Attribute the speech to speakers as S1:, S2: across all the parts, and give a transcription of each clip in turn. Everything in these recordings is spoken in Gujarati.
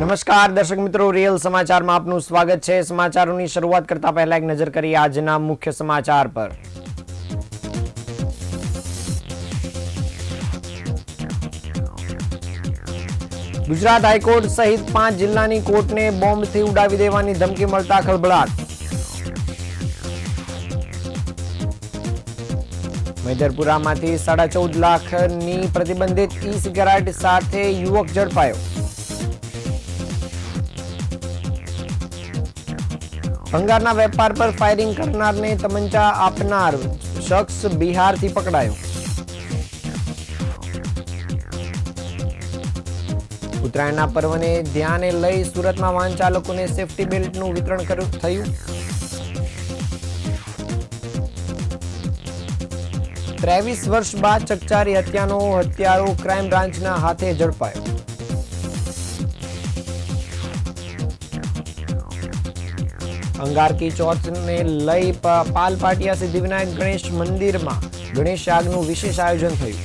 S1: નમસ્કાર દર્શક મિત્રો, રિયલ સમાચારમાં આપનું સ્વાગત છે। સમાચારોની શરૂઆત કરતા પહેલા એક નજર કરીએ આજના મુખ્ય સમાચાર પર। ગુજરાત હાઈકોર્ટ સહિત 5 જિલ્લાની કોર્ટને બોમ્બથી ઉડાવી દેવાની ધમકી મળતા ખળભળાટ। મેદરપુરામાંથી 14.5 લાખની પ્રતિબંધિત ઈ સિગારેટ સાથે યુવક ઝડપાયો। ભંગારના વેપાર પર ફાયરિંગ કરનારને તમંચા આપનાર શખ્સ બિહારથી પકડાયો। ઉત્તરાયણના પર્વને ધ્યાને લઈ સુરતમાં વાહન ચાલકોને સેફટી બેલ્ટનું વિતરણ થયું। 23 વર્ષ બાદ ચકચારી હત્યાનો હત્યારો ક્રાઇમ બ્રાન્ચના હાથે ઝડપાયો। અંગારકી ચોથને લઈ પાલપાટિયા સિદ્ધિવિનાયક ગણેશ મંદિરમાં ગણેશ યાગનું વિશેષ આયોજન થયું।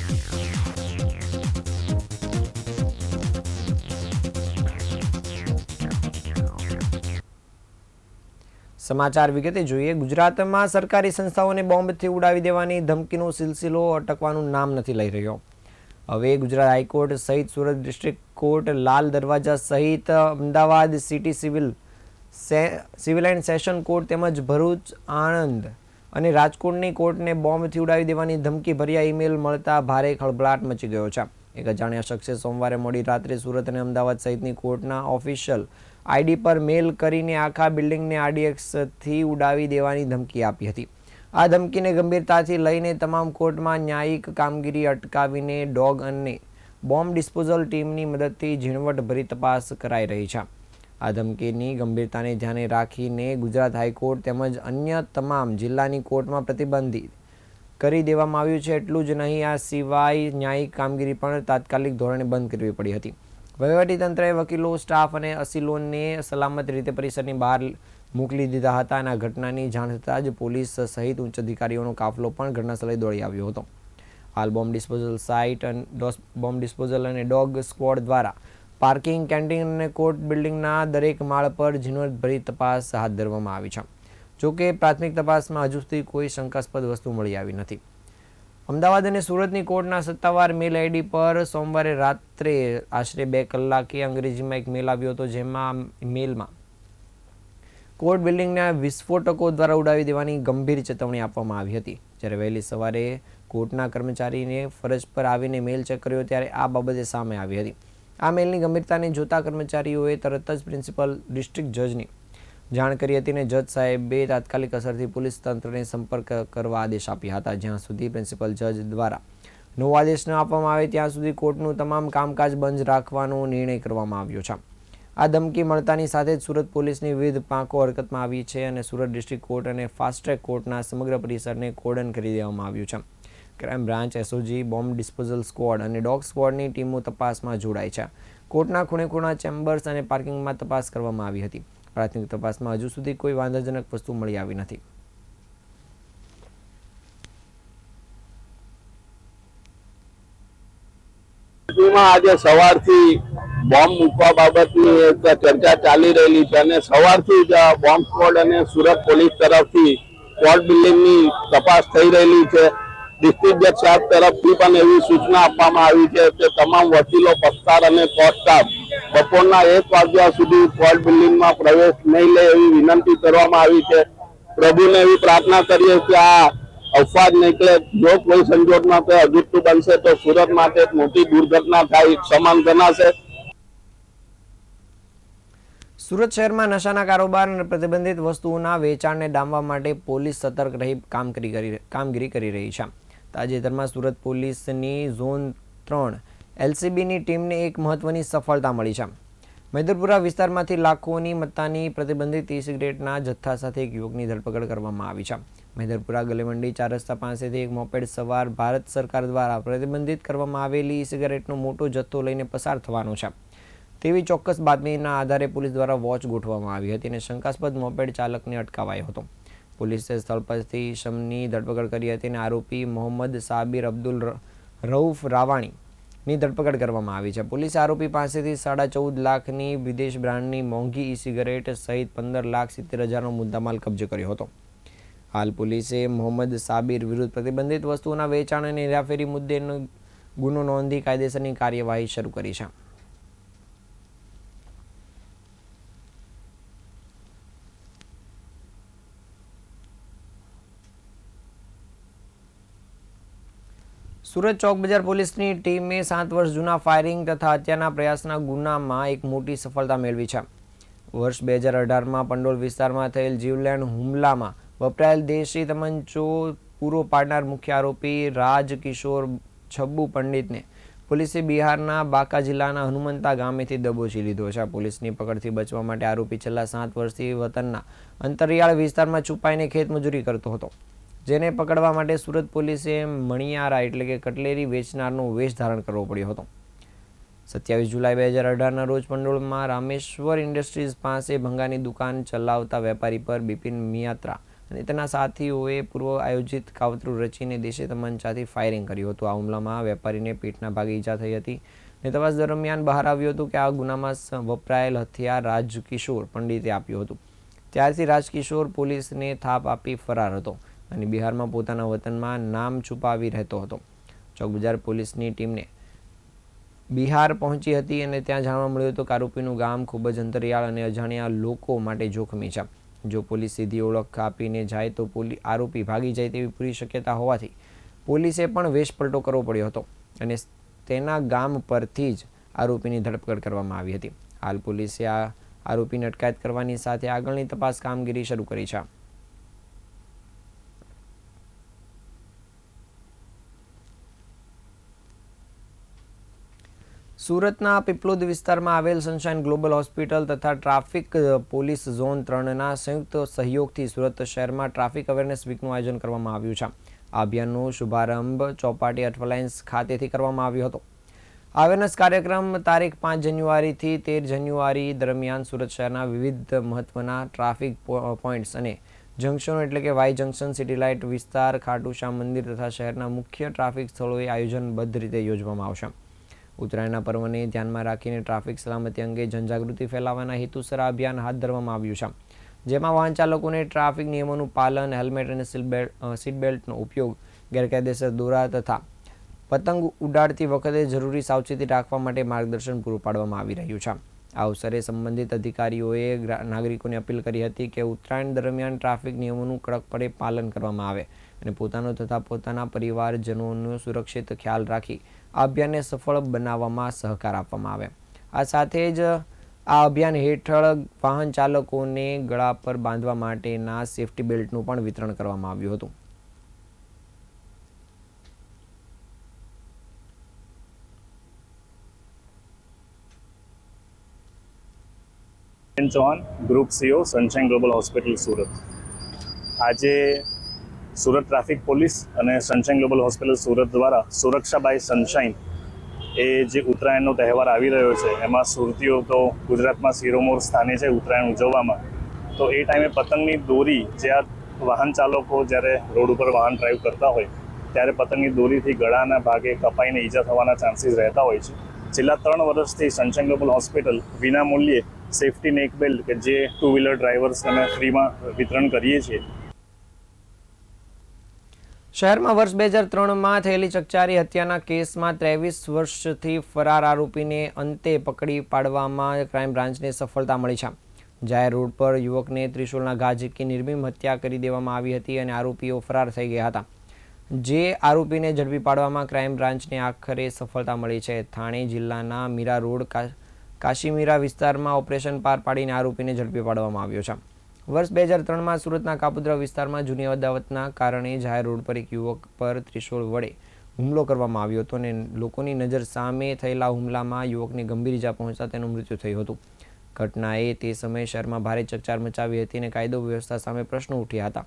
S1: સમાચાર વિગતે જોઈએ। ગુજરાતમાં સરકારી સંસ્થાઓને બોમ્બથી ઉડાવી દેવાની ધમકીનો સિલસિલો અટકવાનું નામ નથી લઈ રહ્યો। હવે ગુજરાત હાઈકોર્ટ સહિત સુરત ડિસ્ટ્રિક્ટ કોર્ટ, લાલ દરવાજા સહિત Ahmedabad city civil and session court તેમજ ભરૂચ, આણંદ અને રાજકોટની કોર્ટને બોમ્બથી ઉડાવી દેવાની ધમકી ભર્યા ઈમેલ મળતા ભારે ખળભળાટ મચી ગયો છે। એક અજાણ્યા શખ્સે સોમવારે મોડી રાત્રે સુરત અને અમદાવાદ સહિતની કોર્ટના ઓફિશિયલ આઈડી પર મેલ કરીને આખા બિલ્ડિંગને RDXથી ઉડાવી દેવાની ધમકી આપી હતી। આ ધમકીને ગંભીરતાથી લઈને તમામ કોર્ટમાં ન્યાયિક કામગીરી અટકાવીને ડોગ અને બોમ્બ ડિસ્પોઝલ ટીમની મદદથી ઝીણવટભરી તપાસ કરાઈ રહી છે। આ ધમકીની ગંભીરતાને ધ્યાને રાખીને ગુજરાત હાઈકોર્ટ તેમજ અન્ય તમામ જિલ્લાની કોર્ટમાં પ્રતિબંધિત કરી દેવામાં આવ્યું છે। એટલું જ નહીં, આ સિવાય ન્યાયિક કામગીરી પણ તાત્કાલિક ધોરણે બંધ કરવી પડી હતી। વહીવટીતંત્રએ વકીલો, સ્ટાફ અને અસીલોને સલામત રીતે પરિસરની બહાર મોકલી દીધા હતા અને આ ઘટનાની જાણ થતાં જ પોલીસ સહિત ઉચ્ચ અધિકારીઓનો કાફલો પણ ઘટનાસ્થળે દોડી આવ્યો હતો। હાલ bomb disposal site, bomb disposal અને ડોગ સ્ક્વોડ દ્વારા પાર્કિંગ, કેન્ટીન અને કોર્ટ બિલ્ડિંગના દરેક માળ પર ઝીણવટભરી તપાસ હાથ ધરવામાં આવી છે। જોકે પ્રાથમિક તપાસમાં હજુ સુધી કોઈ શંકાસ્પદ વસ્તુ મળી આવી નથી। અમદાવાદ અને સુરતની કોર્ટના સત્તાવાર મેલ આઈડી પર સોમવારે રાત્રે આશરે 2 કલાકે અંગ્રેજીમાં એક મેલ આવ્યો હતો, જેમાં મેલમાં કોર્ટ બિલ્ડિંગના વિસ્ફોટકો દ્વારા ઉડાવી દેવાની ગંભીર ચેતવણી આપવામાં આવી હતી। જ્યારે વહેલી સવારે કોર્ટના કર્મચારીને ફરજ પર આવીને મેલ ચેક કર્યો ત્યારે આ બાબતે સામે આવી હતી। આ મેલની ગંભીરતાને જોતા કર્મચારીઓએ તરત જ પ્રિન્સિપલ ડિસ્ટ્રિક્ટ જજની જાણ કરી હતી અને જજ સાહેબે તાત્કાલિક અસરથી પોલીસ તંત્રને સંપર્ક કરવા આદેશ આપ્યા હતા। જ્યાં સુધી પ્રિન્સિપલ જજ દ્વારા નવો આદેશ ન આપવામાં આવે ત્યાં સુધી કોર્ટનું તમામ કામકાજ બંધ રાખવાનો નિર્ણય કરવામાં આવ્યો છે। આ ધમકી મળતાની સાથે જ સુરત પોલીસની વિવિધ પાંખો હરકતમાં આવી છે અને સુરત ડિસ્ટ્રિક્ટ કોર્ટ અને ફાસ્ટ ટ્રેક કોર્ટના સમગ્ર પરિસરને કોર્ડન કરી દેવામાં આવ્યું છે। Crime branch, SOG, bomb disposal squad અને ડોગ સ્ક્વોડની ટીમો તપાસમાં જોડાઈ છે। કોર્ટના ખૂણે ખૂણા, ચેમ્બર્સ અને પાર્કિંગમાં તપાસ કરવામાં આવી હતી। પ્રાથમિક તપાસમાં હજુ સુધી કોઈ વાંધાજનક વસ્તુ મળી આવી નથી।
S2: આજે સવારથી બોમ્બ મૂકવા બાબતની એક ચર્ચા ચાલી રહેલી છે અને સવારથી જ બોમ્બ સ્ક્વોડ અને સુરત પોલીસ તરફથી કોર્ટ બિલ્ડિંગની તપાસ થઈ રહેલી છે। ડિસ્ટ્રિક્ટ જજ સાહેબ તરફથી પણ એવી સૂચના આપવામાં આવી છે કે તમામ વકીલો, પક્ષકાર અને કોર્ટ સ્ટાફ બપોરના 1 વાગ્યા સુધી કોર્ટ બિલ્ડિંગમાં પ્રવેશ નહીં લે એવી વિનંતી કરવામાં આવી છે। પ્રભુને એવી પ્રાર્થના કરીએ કે આ અફવા જ નીકળે। જો કોઈ સંજોગમાં કોઈ અજુગતું બનશે તો સુરત માટે એક મોટી દુર્ઘટના થાય સમાન ગણાશે।
S1: સુરત શહેરમાં નશાના કારોબાર અને પ્રતિબંધિત વસ્તુઓના વેચાણને ડામવા માટે પોલીસ સતર્ક રહી કામગીરી કરી રહી છે। તાજેતરમાં સુરત પોલીસની ઝોન 3 LCBની ટીમને એક મહત્વની સફળતા મળી છે। મેદરપુરા વિસ્તારમાંથી લાખોની મત્તાની પ્રતિબંધિત ઈ સિગરેટના જથ્થા સાથે એક યુવકની ધરપકડ કરવામાં આવી છે। મેદરપુરા ગલીમંડી 4 રસ્તા પાસેથી એક મોપેડ સવાર ભારત સરકાર દ્વારા પ્રતિબંધિત કરવામાં આવેલી ઈ સિગરેટનો મોટો જથ્થો લઈને પસાર થવાનો છે તેવી ચોક્કસ બાતમીના આધારે પોલીસ દ્વારા વોચ ગોઠવવામાં આવી હતી અને શંકાસ્પદ મોપેડ ચાલકને અટકાવાયો હતો। પોલીસે સ્થળ પરથી ઇસમની ધરપકડ કરી હતી અને આરોપી મોહમ્મદ સાબિર અબ્દુલ રઉફ રાવાણી ની ધરપકડ કરવામાં આવી છે. પોલીસે આરોપી પાસેથી 14.5 લાખની વિદેશ બ્રાન્ડની મોંઘી ઈ સિગારેટ સહિત 15,70,000નો મુદ્દામાલ કબજે કર્યો હતો. હાલ પોલીસે મોહમ્મદ સાબિર વિરુદ્ધ પ્રતિબંધિત વસ્તુઓના વેચાણ અને હેરાફેરી મુદ્દે ગુનો નોંધી કાયદેસરની કાર્યવાહી શરૂ કરી છે. સુરત ચોક બજાર પોલીસની ટીમે 7 વર્ષ જૂના ફાયરિંગ તથા હત્યાના પ્રયાસના ગુનામાં એક મોટી સફળતા મેળવી છે. વર્ષ 2018માં પંડોલ વિસ્તારમાં થયેલ જીવલેણ હુમલામાં વપરાયેલ દેશી તમંચો પૂરો પાડનાર મુખ્ય આરોપી રાજ કિશોર છબ્બુ પંડિતને પોલીસે બિહારના બાંકા જિલ્લાના હનુમંતા ગામેથી દબોચી લીધો છે. પોલીસની પકડથી બચવા માટે આરોપી છેલ્લા 7 વર્ષથી વતનના અંતરિયાળ વિસ્તારમાં છુપાઈને ખેતમજૂરી કરતો હતો, જેને પકડવા માટે સુરત પોલીસે મણિયારા એટલે કે કટલેરી વેચનારનો વેશ ધારણ કરવો પડ્યો હતો. 27 જુલાઈ 2018ના રોજ પંડોળમાં રામેશ્વર ઇન્ડસ્ટ્રીઝ પાસે ભંગાની દુકાન ચલાવતા વેપારી પર બિપિન મિયાત્રા અને તેના સાથીઓએ પૂર્વ આયોજિત કાવતરું રચીને દેશી તમંચાથી ફાયરિંગ કર્યું હતું. આ હુમલામાં વેપારીને પીઠના ભાગે ઈજા થઈ હતી અને તપાસ દરમિયાન બહાર આવ્યું હતું કે આ ગુનામાં વપરાયેલ હથિયાર રાજકિશોર પંડિતે આપ્યું હતું. ત્યારથી રાજકિશોર પોલીસને થાપ આપી ફરાર હતો અને બિહારમાં પોતાના વતનમાં નામ છુપાવી રહેતો હતો. ચોક બજાર પોલીસની ટીમને બિહાર પહોંચી હતી અને ત્યાં જાણવા મળ્યું હતું કે આરોપીનું ગામ ખૂબ જ અંતરિયાળ અને અજાણ્યા લોકો માટે જોખમી છે. જો પોલીસ સીધી ઓળખ આપીને જાય તો આરોપી ભાગી જાય તેવી પૂરી શક્યતા હોવાથી પોલીસે પણ વેશપલટો કરવો પડ્યો હતો અને તેના ગામ પરથી જ આરોપીની ધરપકડ કરવામાં આવી હતી. હાલ પોલીસે આ આરોપીની અટકાયત કરવાની સાથે આગળની તપાસ કામગીરી શરૂ કરી છે. સુરતના પીપલોદ વિસ્તારમાં આવેલ સનશાઇન ગ્લોબલ હોસ્પિટલ તથા ટ્રાફિક પોલીસ ઝોન 3ના સંયુક્ત સહયોગથી સુરત શહેરમાં ટ્રાફિક અવેરનેસ વીકનું આયોજન કરવામાં આવ્યું છે. આ અભિયાનનો શુભારંભ ચોપાટી અઠવાલાઇન્સ ખાતેથી કરવામાં આવ્યો હતો. અવેરનેસ કાર્યક્રમ તારીખ 5 જાન્યુઆરીથી 13 જાન્યુઆરી દરમિયાન સુરત શહેરના વિવિધ મહત્વના ટ્રાફિક પોઈન્ટ્સ અને જંકશનો એટલે કે વાય જંકશન, સિટી લાઇટ વિસ્તાર, ખાટુ શ્યામ મંદિર તથા શહેરના મુખ્ય ટ્રાફિક સ્થળોએ આયોજનબદ્ધ રીતે યોજવામાં આવશે. ઉત્તરાયણના પર્વને ધ્યાનમાં રાખીને ટ્રાફિક સલામતી અંગે જનજાગૃતિ ફેલાવવાના હેતુસર આ અભિયાન હાથ ધરવામાં આવ્યું છે, જેમાં વાહન ચાલકોને ટ્રાફિક નિયમોનું પાલન, હેલ્મેટ અને સીટ બેલ્ટનો ઉપયોગ, ગેરકાયદેસર દોરા તથા પતંગ ઉડાડતી વખતે જરૂરી સાવચેતી રાખવા માટે માર્ગદર્શન પૂરું પાડવામાં આવી રહ્યું છે. આ અવસરે સંબંધિત અધિકારીઓએ નાગરિકોને અપીલ કરી હતી કે ઉત્તરાયણ દરમિયાન ટ્રાફિક નિયમોનું કડકપણે પાલન કરવામાં આવે અને પોતાનો તથા પોતાના પરિવારજનોનો સુરક્ષિત ખ્યાલ રાખી આ અભિયાનને સફળ બનાવવામાં સહકાર આપવામાં આવે. આ સાથે જ આ અભિયાન હેઠળ વાહન ચાલકોને ગળા પર બાંધવા માટેના સેફટી બેલ્ટનું પણ વિતરણ કરવામાં આવ્યું હતું.
S3: Chauhan, group CEO, Sunshine Global Hospital Surat. આજે સુરત ટ્રાફિક પોલીસ અને સનશાઇન ગ્લોબલ હોસ્પિટલ સુરત દ્વારા સુરક્ષા બાય સનશાઇન એ જે ઉત્તરાયણનો તહેવાર આવી રહ્યો છે એમાં સુરતીઓ તો ગુજરાતમાં શિરોમોર સ્થાને છે ઉત્તરાયણ ઉજવવામાં. તો એ ટાઈમે પતંગની દોરી જે આ વાહન ચાલકો જ્યારે રોડ ઉપર વાહન ડ્રાઈવ કરતા હોય ત્યારે પતંગની દોરીથી ગળાના ભાગે કપાઈને ઈજા થવાના ચાન્સીસ રહેતા હોય છે. છેલ્લા 3 વર્ષથી સનશાઇન ગ્લોબલ હોસ્પિટલ વિના મૂલ્યે સેફટી નેક બેલ્ટ કે જે 2 વ્હીલર ડ્રાઈવર્સને અમે ફ્રીમાં વિતરણ કરીએ છીએ.
S1: શહેરમાં વર્ષ 2003માં થયેલી ચકચારી હત્યાના કેસમાં 23 વર્ષથી ફરાર આરોપીને અંતે પકડી પાડવામાં ક્રાઇમ બ્રાન્ચને સફળતા મળી છે. જાહેર રોડ પર યુવકને ત્રિશૂલના ઘા ઝીકી નિર્મમ હત્યા કરી દેવામાં આવી હતી અને આરોપીઓ ફરાર થઈ ગયા હતા. જે આરોપીને ઝડપી પાડવામાં ક્રાઇમ બ્રાન્ચને આખરે સફળતા મળી છે. થાણે જિલ્લાના મીરા રોડ કાશીમીરા વિસ્તારમાં ઓપરેશન પાર પાડીને આરોપીને ઝડપી પાડવામાં આવ્યો છે. વર્ષ 2003માં સુરતના કાપુદ્રા વિસ્તારમાં જૂની અદાવતના કારણે જાહેર રોડ પર એક યુવક પર ત્રિશૂળ વડે હુમલો કરવામાં આવ્યો હતો અને લોકોની નજર સામે થયેલા હુમલામાં યુવકને ગંભીર ઈજા પહોંચતા તેનું મૃત્યુ થયું હતું. ઘટનાએ તે સમયે શહેરમાં ભારે ચકચાર મચાવી હતી અને કાયદો વ્યવસ્થા સામે પ્રશ્નો ઉઠ્યા હતા.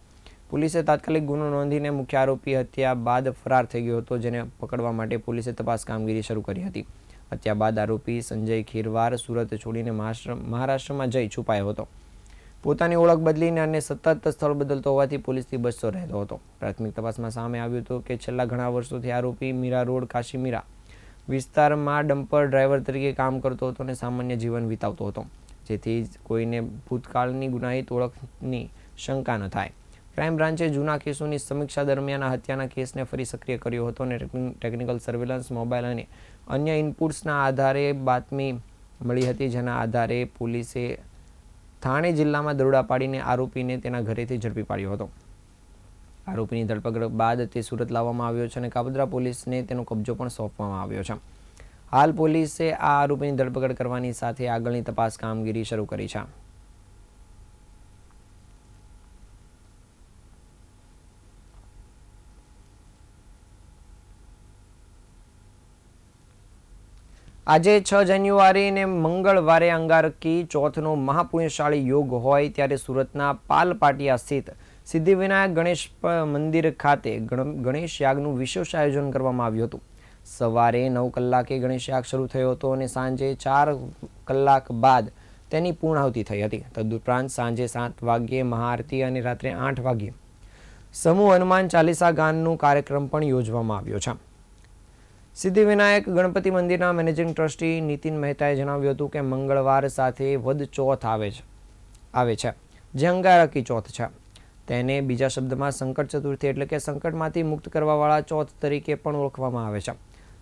S1: પોલીસે તાત્કાલિક ગુનો નોંધીને મુખ્ય આરોપી હત્યા બાદ ફરાર થઈ ગયો હતો, જેને પકડવા માટે પોલીસે તપાસ કામગીરી શરૂ કરી હતી. હત્યા બાદ આરોપી સંજય ખીરવાર સુરત છોડીને મહારાષ્ટ્રમાં જઈ છુપાયો હતો. પોતાની ઓળખ બદલીને અને સતત સ્થળ બદલતો હોવાથી પોલીસથી બચતો રહેતો હતો. પ્રાથમિક તપાસમાં સામે આવ્યું હતું કે છેલ્લા ઘણા વર્ષોથી આરોપી મીરા રોડ કાશીમીરા વિસ્તારમાં ડમ્પર ડ્રાઈવર તરીકે કામ કરતો હતો અને સામાન્ય જીવન વિતાવતો હતો, જેથી કોઈને ભૂતકાળની ગુનાહિત ઓળખની શંકા ન થાય. ક્રાઇમ બ્રાન્ચે જૂના કેસોની સમીક્ષા દરમિયાન આ હત્યાના કેસને ફરી સક્રિય કર્યો હતો અને ટેકનિકલ સર્વેલન્સ, મોબાઈલ અને અન્ય ઇનપુટ્સના આધારે બાતમી મળી હતી, જેના આધારે પોલીસે થાણે જિલ્લામાં દરોડા પાડીને આરોપીને તેના ઘરેથી ઝડપી પાડ્યો હતો. આરોપીની ધરપકડ બાદ તે સુરત લાવવામાં આવ્યો છે અને કાપોદ્રા પોલીસને તેનો કબજો પણ સોંપવામાં આવ્યો છે. હાલ પોલીસે આ આરોપીની ધરપકડ કરવાની સાથે આગળની તપાસ કામગીરી શરૂ કરી છે. આજે 6 જાન્યુઆરીને મંગળવારે અંગારકી ચોથનો મહાપુણ્યશાળી યોગ હોય ત્યારે સુરતના પાલપાટિયા સ્થિત સિદ્ધિવિનાયક ગણેશ મંદિર ખાતે ગણેશ યાગનું વિશેષ આયોજન કરવામાં આવ્યું હતું. સવારે 9 કલાકે ગણેશ યાગ શરૂ થયો હતો અને સાંજે 4 કલાક બાદ તેની પૂર્ણાહુતિ થઈ હતી. તદુપરાંત સાંજે 7 વાગ્યે મહાઆરતી અને રાત્રે 8 વાગ્યે સમૂહ હનુમાન ચાલીસા ગાનનો કાર્યક્રમ પણ યોજવામાં આવ્યો છે. સિદ્ધિવિનાયક ગણપતિ મંદિરના મેનેજિંગ ટ્રસ્ટી નીતિન મહેતાએ જણાવ્યું હતું કે મંગળવાર સાથે વદ ચોથ આવે છે, જે અંગારકી ચોથ છે. તેને બીજા શબ્દમાં સંકટ ચતુર્થી એટલે કે સંકટમાંથી મુક્ત કરવાવાળા ચોથ તરીકે પણ ઓળખવામાં આવે છે.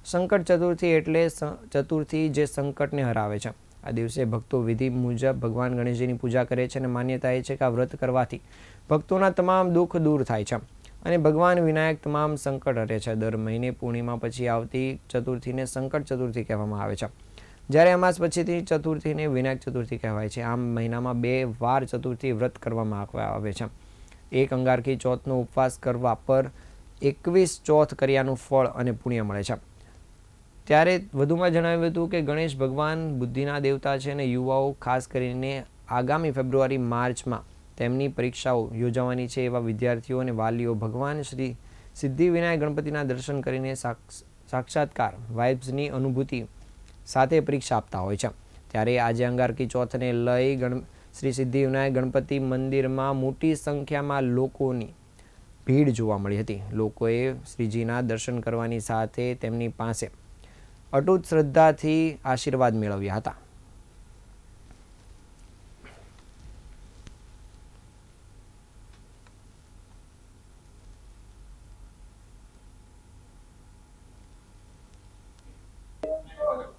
S1: સંકટ ચતુર્થી એટલે ચતુર્થી જે સંકટને હરાવે છે. આ દિવસે ભક્તો વિધિ મુજબ ભગવાન ગણેશજીની પૂજા કરે છે અને માન્યતા એ છે કે આ વ્રત કરવાથી ભક્તોના તમામ દુઃખ દૂર થાય છે અને ભગવાન વિનાયક તમામ સંકટ હરે છે. દર મહિને પૂર્ણિમા પછી આવતી ચતુર્થીને સંકટ ચતુર્થી કહેવામાં આવે છે, જ્યારે અમાસ પછીથી ચતુર્થીને વિનાયક ચતુર્થી કહેવાય છે. આમ મહિનામાં 2 વાર ચતુર્થી વ્રત કરવામાં આવે છે. એક અંગારકી ચોથનો ઉપવાસ કરવા પર 21 ચોથ કર્યાનું ફળ અને પુણ્ય મળે છે. ત્યારે વધુમાં જણાવ્યું હતું કે ગણેશ ભગવાન બુદ્ધિના દેવતા છે અને યુવાઓ ખાસ કરીને આગામી ફેબ્રુઆરી-માર્ચમાં તેમની પરીક્ષાઓ યોજવાની છે એવા વિદ્યાર્થીઓ અને વાલીઓ ભગવાન શ્રી સિદ્ધિવિનાયક ગણપતિના દર્શન કરીને સાક્ષાત્કાર વાઇબ્સની અનુભૂતિ સાથે પરીક્ષા આપતા હોય છે. ત્યારે આજે અંગારકી ચોથને લઈ શ્રી સિદ્ધિવિનાયક ગણપતિ મંદિરમાં મોટી સંખ્યામાં લોકોની ભીડ જોવા મળી હતી. લોકોએ શ્રીજીના દર્શન કરવાની સાથે તેમની પાસે અટૂટ શ્રદ્ધાથી આશીર્વાદ મેળવ્યા હતા.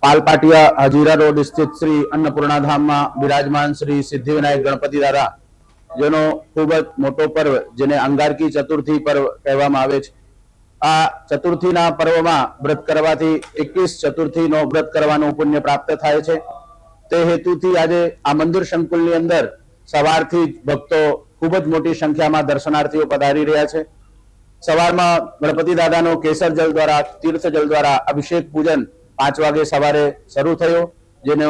S4: પાલપાટિયા હજીરા રોડ સ્થિત શ્રી અન્નપૂર્ણા ધામમાં બિરાજમાન શ્રી સિદ્ધિવિનાયક ગણપતિ દાદા, જેનો ખૂબ જ મોટો પર્વ, જેને અંગારકી ચતુર્થી પર્વ કહેવામાં આવે છે. આ ચતુર્થીના પર્વમાં વ્રત કરવાથી 21 ચતુર્થીનો વ્રત કરવાનું પુણ્ય પ્રાપ્ત થાય છે. તે હેતુથી આજે આ મંદિર સંકુલની અંદર સવારથી જ ભક્તો ખૂબ જ મોટી સંખ્યામાં દર્શનાર્થીઓ પધારી રહ્યા છે. સવારમાં ગણપતિ દાદાનો કેસર જલ દ્વારા, તીર્થ જલ દ્વારા અભિષેક પૂજન 5 વાગે સવારે શરૂ થયો, જેનો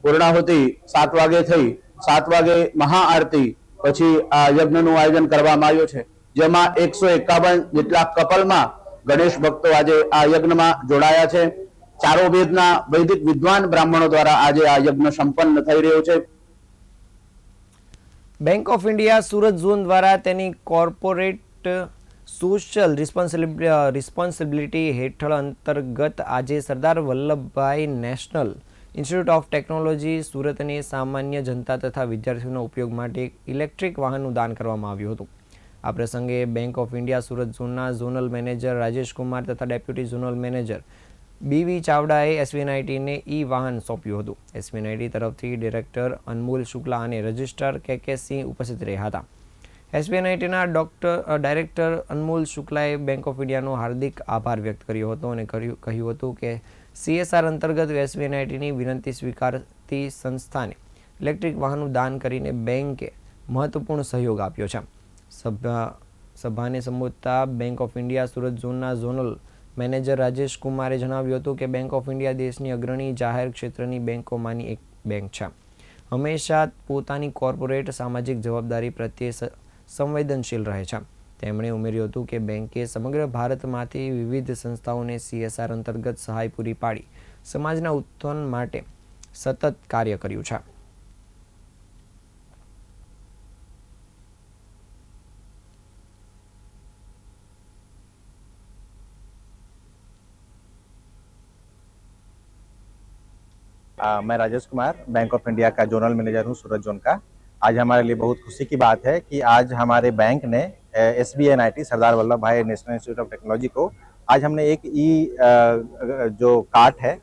S4: પૂર્ણાહુતિ 7 વાગે થઈ. 7 વાગે મહાઆરતી પછી આ યજ્ઞનું આયોજન કરવામાં આવ્યું છે, જેમાં 151 જેટલા કપલમાં ગણેશ ભક્તો આજે આ યજ્ઞમાં જોડાયા છે. ચારો વેદના વૈદિક વિદ્વાન બ્રાહ્મણો દ્વારા આજે આ યજ્ઞ સંપન્ન થઈ રહ્યો છે.
S1: બેંક ઓફ ઇન્ડિયા સુરત ઝોન દ્વારા તેની કોર્પોરેટ સોશિયલ રિસ્પોન્સિબિલિટી હેઠળ અંતર્ગત આજે Sardar Vallabhbhai national institute of technology સુરતને સામાન્ય જનતા તથા વિદ્યાર્થીઓના ઉપયોગ માટે એક ઇલેક્ટ્રિક વાહનનું દાન કરવામાં આવ્યું હતું. આ પ્રસંગે બેંક ઓફ ઇન્ડિયા સુરત ઝોનના ઝોનલ મેનેજર રાજેશ કુમાર તથા ડેપ્યુટી ઝોનલ મેનેજર BV ચાવડાએ SBNITને વાહન સોંપ્યું હતું. SBNIT તરફથી ડિરેક્ટર અનમોલ શુક્લા અને રજિસ્ટ્રાર KK સિંહ ઉપસ્થિત રહ્યા હતા. SBNITના ડાયરેક્ટર અનમોલ શુક્લાએ બેંક ઓફ ઇન્ડિયાનો હાર્દિક આભાર વ્યક્ત કર્યો હતો અને કહ્યું હતું કે CSR અંતર્ગત SBNITની વિનંતી સ્વીકારતી સંસ્થાને ઇલેક્ટ્રિક વાહનનું દાન કરીને બેંકે મહત્વપૂર્ણ સહયોગ આપ્યો છે. સભાને સંબોધતા બેંક ઓફ ઇન્ડિયા સુરત ઝોનના ઝોનલ મેનેજર રાજેશ કુમારે જણાવ્યું હતું કે બેંક ઓફ ઇન્ડિયા દેશની અગ્રણી જાહેર ક્ષેત્રની બેંકોમાંની એક બેંક છે. હંમેશા પોતાની કોર્પોરેટ સામાજિક જવાબદારી પ્રત્યે સંવેદનશીલ રહે છે. તેમણે ઉમેર્યું હતું કે બેંકે સમગ્ર ભારતમાંથી વિવિધ સંસ્થાઓને CSR અંતર્ગત સહાય પૂરી પાડી સમાજના ઉત્થાન માટે સતત કાર્ય કર્યું છે.
S5: मैं Rajesh Kumar, bank of India का जोनल मैनेजर हूँ सूरत जोन का। आज हमारे लिए बहुत खुशी की बात है कि आज हमारे बैंक ने SBNIT सरदार वल्लभ भाई नेशनल इंस्टीट्यूट ऑफ टेक्नोलॉजी को आज हमने एक जो कार्ड है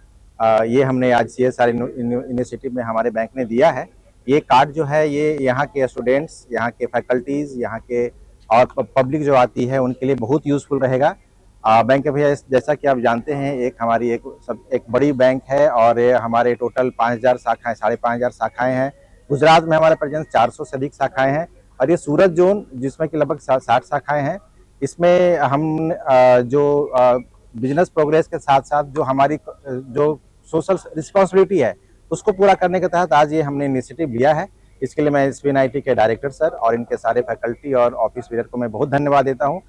S5: ये हमने आज CSR इनिशिएटिव में हमारे बैंक ने दिया है। ये कार्ड जो है ये यहाँ के स्टूडेंट्स, यहाँ के फैकल्टीज, यहाँ के और पब्लिक जो आती है उनके लिए बहुत यूजफुल रहेगा। बैंक ऑफ इंडिया जैसा कि आप जानते हैं हमारी एक बड़ी बैंक है और हमारे टोटल 5000 शाखाएं, 5500 शाखाएं हैं। गुजरात में हमारे प्रेजेंस 400 से अधिक शाखाएं हैं और ये सूरत जोन जिसमें कि लगभग 60 शाखाएं हैं, इसमें हम जो बिजनेस प्रोग्रेस के साथ साथ जो हमारी जो सोशल रिस्पॉन्सिबिलिटी है उसको पूरा करने के तहत आज ये हमने इनिशिएटिव लिया है। इसके लिए मैं SBNIT के डायरेक्टर सर और इनके सारे फैकल्टी और ऑफिस लीडर को मैं बहुत धन्यवाद देता हूँ।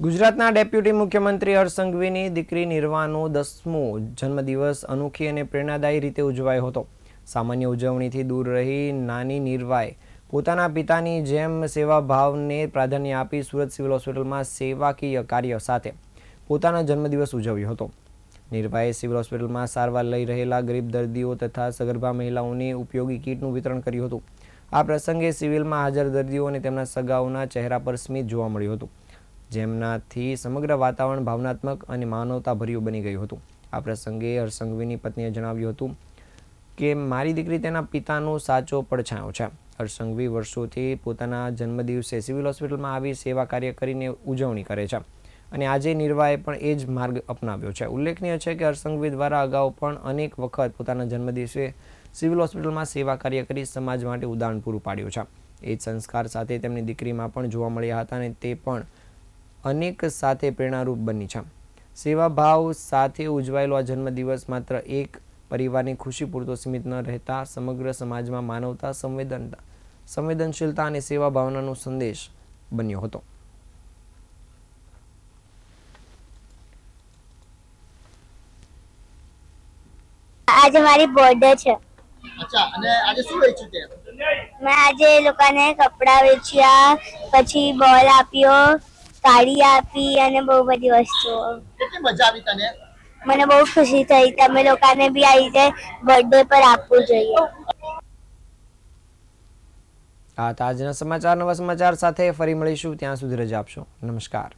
S1: ગુજરાતના ડેપ્યુટી મુખ્યમંત્રી હર્ષ સંઘવીની દીકરી નિર્વાનો 10મો જન્મદિવસ અનોખી અને પ્રેરણાદાયી રીતે ઉજવાયો હતો। સામાન્ય ઉજવણીથી દૂર રહી નાની નિર્વાએ પોતાના પિતાની જેમ સેવાભાવને પ્રાધાન્ય આપી સુરત સિવિલ હોસ્પિટલમાં સેવાકીય કાર્ય સાથે પોતાનો જન્મદિવસ ઉજવ્યો હતો। નિર્વાએ સિવિલ હોસ્પિટલમાં સારવાર લઈ રહેલા ગરીબ દર્દીઓ તથા સગર્ભા મહિલાઓને ઉપયોગી કીટનું વિતરણ કર્યું હતું। આ પ્રસંગે સિવિલમાં હાજર દર્દીઓ અને તેમના સગાઓના ચહેરા પર સ્મિત જોવા મળ્યું હતું, જેમનાથી સમગ્ર વાતાવરણ ભાવનાત્મક અને માનવતાભર્યું બની ગયું હતું। આ પ્રસંગે હર્ષ સંઘવીની પત્નીએ જણાવ્યું હતું કે મારી દીકરી તેના પિતાનો સાચો પડછાયો છે। હર્ષ સંઘવી વર્ષોથી પોતાના જન્મદિવસે સિવિલ હોસ્પિટલમાં આવી સેવા કાર્ય કરીને ઉજવણી કરે છે અને આજે નિર્વાએ પણ એ જ માર્ગ અપનાવ્યો છે। ઉલ્લેખનીય છે કે હર્ષ સંઘવી દ્વારા અગાઉ પણ અનેક વખત પોતાના જન્મદિવસે સિવિલ હોસ્પિટલમાં સેવા કાર્ય કરી સમાજ માટે ઉદાહરણ પૂરું પાડ્યું છે। એ જ સંસ્કાર સાથે તેમની દીકરીમાં પણ જોવા મળ્યા હતા અને તે પણ અનેક સાથે પ્રેરણારૂપ બની છે। સેવાભાવ સાથે ઉજવાયેલો આ જન્મદિવસ માત્ર એક પરિવારની ખુશી પૂરતો સીમિત ન રહેતા સમગ્ર સમાજમાં માનવતા, સંવેદનશીલતા અને સેવા ભાવનાનો સંદેશ બન્યો હતો।
S6: આજે મારી બર્થડે છે।
S7: અચ્છા, અને આજે શું વેચ્યું તે?
S6: મેં આજે એ લોકોને કપડા વેચ્યા, પછી બોલ આપ્યો, સાડી આપી અને બહુ બધી વસ્તુઓ।
S7: કેટલી મજા આવી તને?
S6: મને બહુ ખુશી થઈ। તમે લોકોને બી આ રીતે બર્થડે પર આપવું જોઈએ।
S1: આ હતા આજના સમાચાર। નવા સમાચાર સાથે ફરી મળીશું, ત્યાં સુધી રજા આપશો। નમસ્કાર।